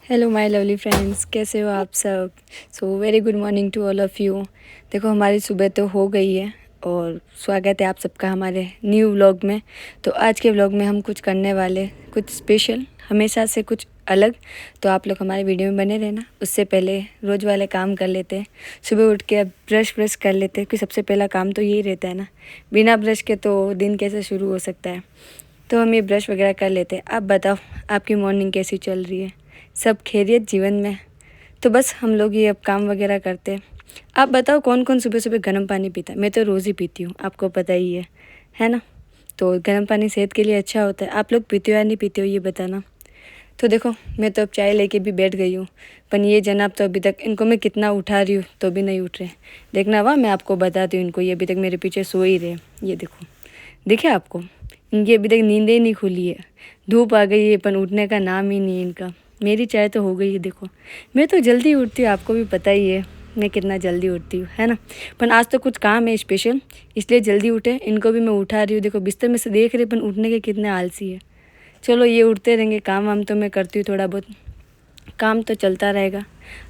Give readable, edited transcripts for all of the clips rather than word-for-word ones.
Hello my lovely friends, कैसे हो आप सब। So very good morning to all of you. देखो हमारी सुबह तो हो गई है और स्वागत है आप सबका हमारे न्यू व्लॉग में। तो आज के व्लॉग में हम कुछ करने वाले, कुछ स्पेशल, हमेशा से कुछ अलग। तो आप लोग हमारे वीडियो में बने रहना। उससे पहले रोज़ वाले काम कर लेते हैं। सुबह उठ के अब ब्रश कर लेते हैं, क्योंकि सबसे पहला काम तो यही रहता है ना। बिना ब्रश के तो दिन कैसे शुरू हो सकता है। तो हम ये ब्रश वगैरह कर लेते हैं। आप बताओ आपकी मॉर्निंग कैसी चल रही है, सब खैरियत जीवन में। तो बस हम लोग ये अब काम वगैरह करते हैं। आप बताओ कौन कौन सुबह सुबह गर्म पानी पीता है। मैं तो रोज़ ही पीती हूँ, आपको पता ही है ना। तो गर्म पानी सेहत के लिए अच्छा होता है। आप लोग पीते हो या नहीं पीते हो ये बताना। तो देखो मैं तो अब चाय लेके भी बैठ गई हूँ, पर ये जनाब तो अभी तक, इनको मैं कितना उठा रही हूँ तो भी नहीं उठ रहे। देखना वाह, मैं आपको बताती हूँ, इनको ये अभी तक मेरे पीछे सो ही रहे। ये देखो, दिखे आपको, इनकी अभी तक नींद ही नहीं खुली है। धूप आ गई है पर उठने का नाम ही नहीं इनका। मेरी चाय तो हो गई है। देखो मैं तो जल्दी उठती हूँ, आपको भी पता ही है मैं कितना जल्दी उठती हूँ, है ना। पर आज तो कुछ काम है स्पेशल, इसलिए जल्दी उठे। इनको भी मैं उठा रही हूँ। देखो बिस्तर में से देख रहे, पर उठने के कितने आलसी है। चलो ये उठते रहेंगे, काम वाम तो मैं करती हूँ, थोड़ा बहुत काम तो चलता रहेगा।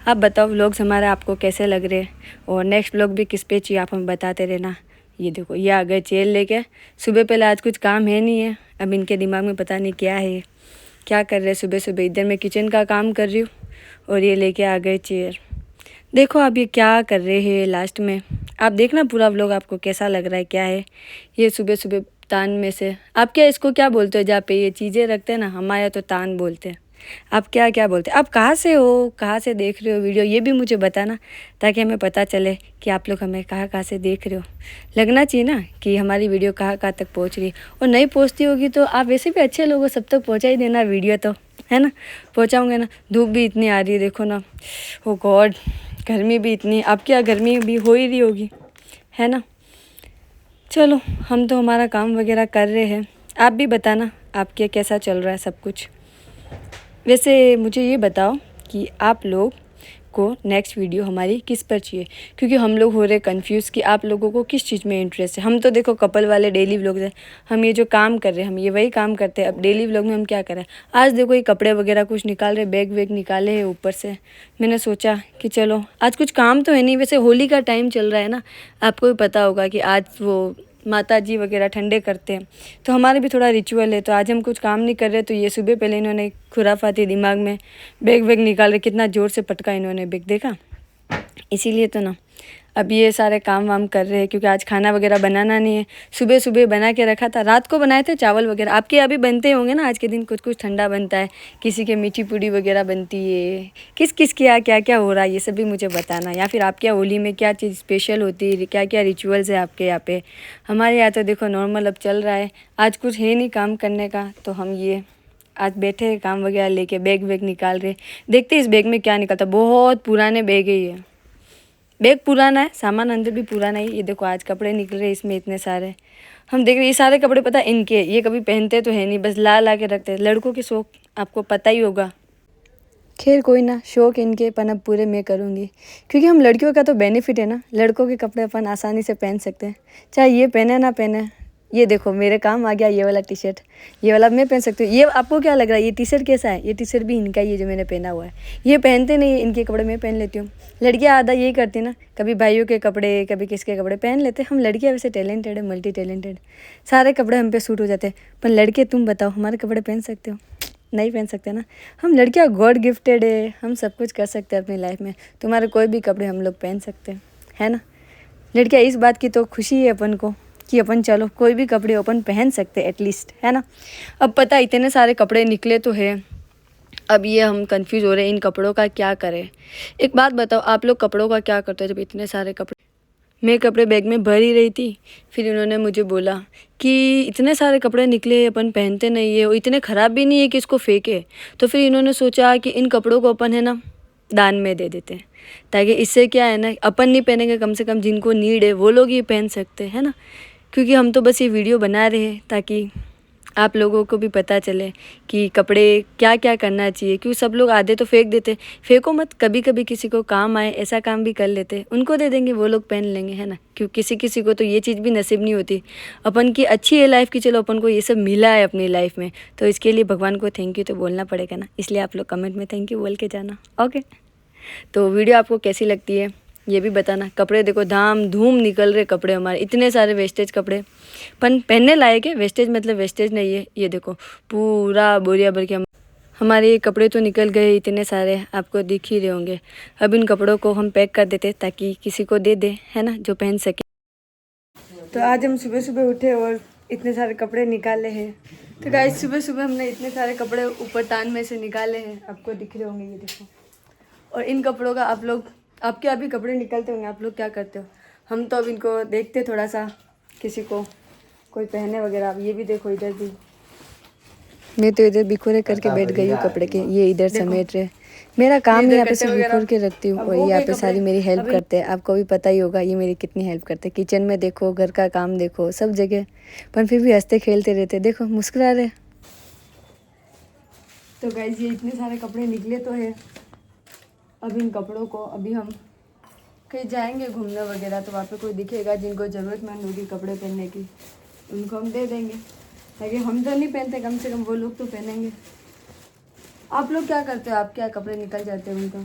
आप बताओ व्लॉग्स हमारे आपको कैसे लग रहे हैं, और नेक्स्ट व्लॉग भी किस पे चाहिए आप हमें बताते रहना। ये देखो ये आ गए चेयर लेके। सुबह पहले आज कुछ काम है नहीं है, अब इनके दिमाग में पता नहीं क्या है, क्या कर रहे हैं सुबह सुबह। इधर मैं किचन का काम कर रही हूँ और ये लेके आ गए चेयर। देखो आप ये क्या कर रहे हैं लास्ट में। आप देखना पूरा व्लॉग, आपको कैसा लग रहा है, क्या है ये सुबह सुबह तान में से। आप क्या इसको क्या बोलते हो जहाँ पे ये चीज़ें रखते हैं ना, हमारे यहाँ तो तान बोलते हैं। आप क्या क्या बोलते हैं। आप कहाँ से हो, कहाँ से देख रहे हो वीडियो, ये भी मुझे बताना, ताकि हमें पता चले कि आप लोग हमें कहाँ कहाँ से देख रहे हो। लगना चाहिए ना कि हमारी वीडियो कहाँ कहाँ तक पहुँच रही है। और नहीं पहुँचती होगी तो आप वैसे भी अच्छे लोग हो, सब तक पहुँचा ही देना वीडियो तो, है ना। पहुँचाऊँगे ना। धूप भी इतनी आ रही है देखो ना, ओ गॉड, गर्मी भी इतनी। अब क्या गर्मी भी हो ही रही होगी, है ना। चलो हम तो हमारा काम वगैरह कर रहे हैं। आप भी बताना आपके कैसा चल रहा है सब कुछ। वैसे मुझे ये बताओ कि आप लोग को नेक्स्ट वीडियो हमारी किस पर चाहिए, क्योंकि हम लोग हो रहे कंफ्यूज कि आप लोगों को किस चीज़ में इंटरेस्ट है। हम तो देखो कपल वाले डेली व्लॉग है, हम ये जो काम कर रहे हैं हम ये वही काम करते हैं। अब डेली व्लॉग में हम क्या कर रहे हैं, आज देखो ये कपड़े वगैरह कुछ निकाल रहे, बैग वैग निकाले हैं ऊपर से। मैंने सोचा कि चलो आज कुछ काम तो है नहीं। वैसे होली का टाइम चल रहा है ना, आपको भी पता होगा कि आज वो माता जी वगैरह ठंडे करते हैं, तो हमारे भी थोड़ा रिचुअल है। तो आज हम कुछ काम नहीं कर रहे, तो ये सुबह पहले इन्होंने खुराफाती दिमाग में बैग वैग निकाल रहे। कितना ज़ोर से पटका इन्होंने बैग, देखा। इसीलिए तो ना अब ये सारे काम वाम कर रहे हैं, क्योंकि आज खाना वगैरह बनाना नहीं है। सुबह सुबह बना के रखा था, रात को बनाए थे चावल वगैरह। आपके यहाँ भी बनते होंगे ना, आज के दिन कुछ कुछ ठंडा बनता है, किसी के मीठी पूड़ी वगैरह बनती है। किस किस के यहाँ क्या क्या हो रहा है ये सब भी मुझे बताना। या फिर आपके यहाँ होली में क्या चीज़ स्पेशल होती है, क्या क्या रिचुअल्स है आपके यहाँ पे। हमारे यहाँ तो देखो नॉर्मल अब चल रहा है। आज कुछ है नहीं काम करने का, तो हम ये आज बैठे हैं काम वगैरह लेके, बैग वैग निकाल रहे। देखते इस बैग में क्या निकलता। बहुत पुराने बैग है ये, बैग पुराना है, सामान अंदर भी पुराना है। ये देखो आज कपड़े निकल रहे इसमें इतने सारे। हम देख रहे ये सारे कपड़े पता है इनके, ये कभी पहनते तो है नहीं, बस ला ला के रखते हैं। लड़कों के शौक आपको पता ही होगा। खैर कोई ना, शौक इनके अपन अब पूरे मैं करूँगी, क्योंकि हम लड़कियों का तो बेनिफिट है ना, लड़कों के कपड़े अपन आसानी से पहन सकते हैं, चाहे ये पहने ना पहने। ये देखो मेरे काम आ गया ये वाला टी शर्ट, ये वाला मैं पहन सकती हूँ। ये आपको क्या लग रहा है ये टी शर्ट कैसा है, ये टी शर्ट भी इनका ही है जो मैंने पहना हुआ है। ये पहनते नहीं, इनके कपड़े मैं पहन लेती हूँ। लड़कियाँ आधा यही करती ना, कभी भाइयों के कपड़े कभी किसके कपड़े पहन लेते। हम लड़कियाँ वैसे टैलेंटेड है, मल्टी टैलेंटेड, सारे कपड़े हम पे सूट हो जाते हैं। पर लड़के तुम बताओ हमारे कपड़े पहन सकते हो, नहीं पहन सकते ना। हम लड़कियां गॉड गिफ्टेड है, हम सब कुछ कर सकते हैं अपनी लाइफ में। तुम्हारे कोई भी कपड़े हम लोग पहन सकते हैं, है ना। लड़कियां इस बात की तो खुशी है अपन को कि अपन चलो कोई भी कपड़े अपन पहन सकते हैं एटलीस्ट, है ना। अब पता इतने सारे कपड़े निकले तो है, अब ये हम कंफ्यूज हो रहे हैं इन कपड़ों का क्या करें। एक बात बताओ आप लोग कपड़ों का क्या करते हो जब इतने सारे कपड़े। मैं कपड़े बैग में भर ही रही थी, फिर इन्होंने मुझे बोला कि इतने सारे कपड़े निकले अपन पहनते नहीं है और इतने ख़राब भी नहीं है कि इसको फेंके। तो फिर इन्होंने सोचा कि इन कपड़ों को अपन है ना दान में दे देते हैं, ताकि इससे क्या है ना, अपन नहीं पहनेंगे कम से कम जिनको नीड है वो लोग ये पहन सकते हैं, है ना। क्योंकि हम तो बस ये वीडियो बना रहे हैं ताकि आप लोगों को भी पता चले कि कपड़े क्या क्या करना चाहिए। क्यों सब लोग आधे तो फेंक देते, फेंको मत, कभी कभी किसी को काम आए ऐसा काम भी कर लेते, उनको दे देंगे, वो लोग पहन लेंगे, है ना। क्यों किसी किसी को तो ये चीज़ भी नसीब नहीं होती अपन की अच्छी है लाइफ की, चलो अपन को ये सब मिला है अपनी लाइफ में, तो इसके लिए भगवान को थैंक यू तो बोलना पड़ेगा ना। इसलिए आप लोग कमेंट में थैंक यू बोल के जाना, ओके। तो वीडियो आपको कैसी लगती है ये भी बताना। कपड़े देखो धाम धूम निकल रहे कपड़े हमारे, इतने सारे वेस्टेज कपड़े पन पहनने लायक है। वेस्टेज मतलब वेस्टेज नहीं है, ये देखो पूरा बोरिया भर के हमारे ये कपड़े तो निकल गए इतने सारे, आपको दिख ही रहे होंगे। अब इन कपड़ों को हम पैक कर देते ताकि किसी को दे दे, है ना, जो पहन सके। तो आज हम सुबह सुबह उठे और इतने सारे कपड़े निकाले हैं। तो गाइस सुबह सुबह हमने इतने सारे कपड़े ऊपर तान में से निकाले हैं, आपको दिख रहे होंगे, ये देखो। और इन कपड़ों का आप लोग, आपके अभी कपड़े निकलते होंगे, आप लोग क्या करते हो। हम तो अब इनको देखते थोड़ा सा, किसी को कोई पहने वगैरह। अब ये भी देखो, इधर भी मैं तो इधर बिखोरे करके बैठ गई हूँ कपड़े के, ये इधर समेट रहे। मेरा काम ही यहाँ पे सिर्फ बिखोर के रखती हूँ और यहाँ पे सारी मेरी हेल्प करते हैं। आपको भी पता ही होगा ये मेरी कितनी हेल्प करते हैं। किचन में देखो, घर का काम देखो, सब जगह, पर फिर भी हंसते खेलते रहते, देखो मुस्कुरा रहे। तो गाइस ये इतने सारे कपड़े निकले तो है। अब इन कपड़ों को अभी हम कहीं जाएंगे घूमने वगैरह, तो वहाँ पे कोई दिखेगा जिनको ज़रूरतमंद होगी कपड़े पहनने की, उनको हम दे देंगे, ताकि हम तो नहीं पहनते, कम से कम वो लोग तो पहनेंगे। आप लोग क्या करते हो, आप क्या कपड़े निकल जाते हैं उनका,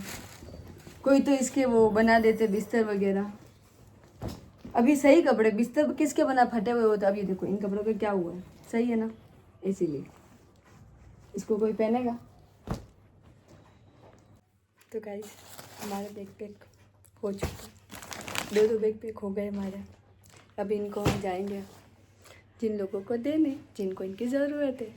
कोई तो इसके वो बना देते बिस्तर वगैरह। अभी सही कपड़े बिस्तर किसके बना, फटे हुए होते। अब ये देखो इन कपड़ों का क्या हुआ है, सही है ना, इसीलिए इसको कोई पहनेगा। तो गाइस हमारा बैग पैक हो चुका, दो बैग पैक हो गए हमारे। अब इनको हम जाएंगे जिन लोगों को देने, जिनको इनकी ज़रूरत है।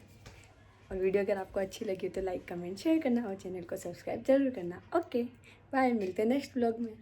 और वीडियो अगर आपको अच्छी लगी तो लाइक कमेंट शेयर करना और चैनल को सब्सक्राइब जरूर करना। ओके बाय, मिलते हैं नेक्स्ट व्लॉग में।